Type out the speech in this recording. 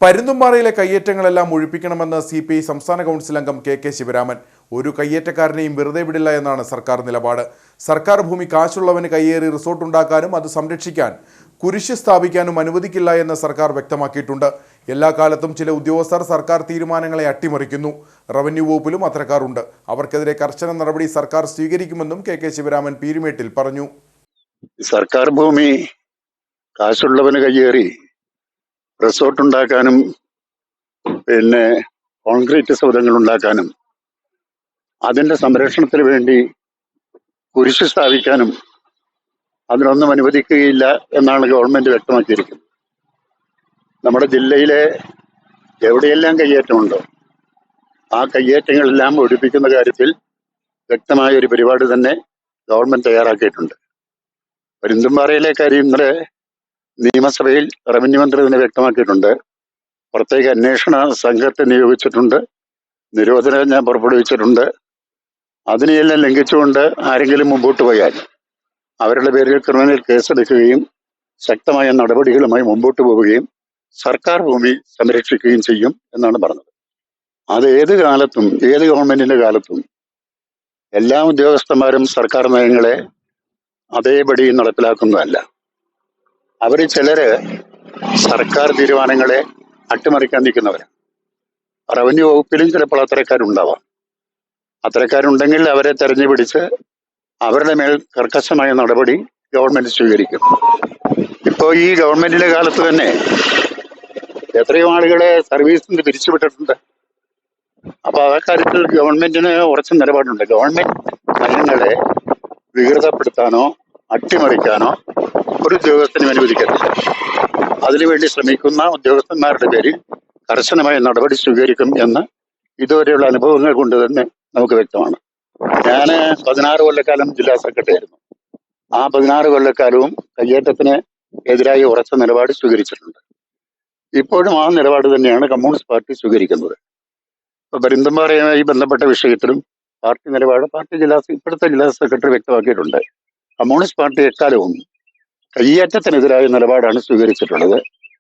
പരുന്തുംപാറയിലെ കയ്യേറ്റങ്ങളെല്ലാം ഒഴിപ്പിക്കണമെന്ന് CPI സംസ്ഥാന council അംഗം KK Sivaraman. ഒരു കയ്യേറ്റക്കാരനെയും വെറുതെ വിടില്ല എന്നാണ് സർക്കാർ നിലപാട്. സർക്കാർ ഭൂമി കാശുള്ളവന് കയ്യേറി റിസോർട്ട് ഉണ്ടാക്കാനും അത് സംരക്ഷിക്കാൻ കുരിശ് സ്ഥാപിക്കാനും അനുവദിക്കില്ല എന്ന് സർക്കാർ വ്യക്തമാക്കിയിട്ടുണ്ട്. എല്ലാ കാലത്തും ചില ഉദ്യോഗസ്ഥർ സർക്കാർ തീരുമാനങ്ങളെ അട്ടിമറിക്കുന്നു. റവന്യൂ വകുപ്പിലും അത്തരക്കാരുണ്ട്. അവർക്കെതിരെ കർശന നടപടി സർക്കാർ സ്വീകരിക്കുമെന്നും KK ശിവരാമൻ പീരുമേട്ടിൽ പറഞ്ഞു. സർക്കാർ ഭൂമി കാശുള്ളവന് കയ്യേറി റിസോർട്ട് ഉണ്ടാക്കാനും കോൺക്രീറ്റ് സൗധങ്ങൾ ഉണ്ടാക്കാനും അതിന്റെ സംരക്ഷണത്തിന് വേണ്ടി കുരിശ് സ്ഥാപിക്കാനും അതിനൊന്നും അനുവദിക്കുകയില്ല എന്നാണ് ഗവൺമെന്റ് വ്യക്തമാക്കിയിരിക്കുന്നത്. നമ്മുടെ ജില്ലയിലെ എവിടെയെല്ലാം കയ്യേറ്റമുണ്ടോ ആ കയ്യേറ്റങ്ങളെല്ലാം ഒഴിപ്പിക്കുന്ന കാര്യത്തിൽ വ്യക്തമായ ഒരു പരിപാടി തന്നെ ഗവൺമെന്റ് തയ്യാറാക്കിയിട്ടുണ്ട്. പരുന്തുംപാറയിലെ കാര്യം ഇന്നലെ നിയമസഭയിൽ റവന്യൂ മന്ത്രി തന്നെ വ്യക്തമാക്കിയിട്ടുണ്ട്. പ്രത്യേക അന്വേഷണ സംഘത്തെ നിയോഗിച്ചിട്ടുണ്ട്, നിരോധനാജ്ഞ പുറപ്പെടുവിച്ചിട്ടുണ്ട്. അതിനെയെല്ലാം ലംഘിച്ചുകൊണ്ട് ആരെങ്കിലും മുമ്പോട്ട് പോയാൽ അവരുടെ പേരിൽ ക്രിമിനൽ കേസെടുക്കുകയും ശക്തമായ നടപടികളുമായി മുമ്പോട്ട് പോവുകയും സർക്കാർ ഭൂമി സംരക്ഷിക്കുകയും ചെയ്യും എന്നാണ് പറഞ്ഞത്. അത് ഏത് കാലത്തും ഏത് ഗവൺമെന്റിന്റെ കാലത്തും എല്ലാ ഉദ്യോഗസ്ഥന്മാരും സർക്കാർ നയങ്ങളെ അതേപടി നടപ്പിലാക്കുന്നതല്ല. അവര് ചിലര് സർക്കാർ തീരുമാനങ്ങളെ അട്ടിമറിക്കാൻ നിൽക്കുന്നവരാണ്. റവന്യൂ വകുപ്പിലും ചിലപ്പോൾ അത്തരക്കാരുണ്ടാവാം. അത്തരക്കാരുണ്ടെങ്കിൽ അവരെ തെരഞ്ഞു പിടിച്ച് അവരുടെ മേൽ കർക്കശമായ നടപടി ഗവൺമെന്റ് സ്വീകരിക്കും. ഇപ്പോ ഈ ഗവൺമെന്റിന്റെ കാലത്ത് തന്നെ എത്രയോ ആളുകളെ സർവീസിൽ നിന്ന് പിരിച്ചുവിട്ടിട്ടുണ്ട്. അപ്പൊ ആ കാര്യത്തിൽ ഗവൺമെന്റിന് ഉറച്ച നിലപാടുണ്ട്. ഗവൺമെന്റ് നയങ്ങളെ വികൃതപ്പെടുത്താനോ അട്ടിമറിക്കാനോ ഒരു ഉദ്യോഗസ്ഥനും അനുവദിക്കത്തില്ല. അതിനുവേണ്ടി ശ്രമിക്കുന്ന ഉദ്യോഗസ്ഥന്മാരുടെ പേരിൽ കർശനമായ നടപടി സ്വീകരിക്കും എന്ന് ഇതുവരെയുള്ള അനുഭവങ്ങൾ കൊണ്ട് തന്നെ നമുക്ക് വ്യക്തമാണ്. ഞാൻ 16 കൊല്ലക്കാലം ജില്ലാ സെക്രട്ടറി ആയിരുന്നു. ആ 16 കൊല്ലക്കാലവും കയ്യേറ്റത്തിന് എതിരായി ഉറച്ച നിലപാട് സ്വീകരിച്ചിട്ടുണ്ട്. ഇപ്പോഴും ആ നിലപാട് തന്നെയാണ് കമ്മ്യൂണിസ്റ്റ് പാർട്ടി സ്വീകരിക്കുന്നത്. ഇപ്പൊ പരുന്തുംപാറയുമായി ബന്ധപ്പെട്ട വിഷയത്തിലും പാർട്ടി നിലപാട് ഇപ്പോഴത്തെ ജില്ലാ സെക്രട്ടറി വ്യക്തമാക്കിയിട്ടുണ്ട്. കമ്മ്യൂണിസ്റ്റ് പാർട്ടി എക്കാലവും കയ്യേറ്റത്തിനെതിരായ നിലപാടാണ് സ്വീകരിച്ചിട്ടുള്ളത്.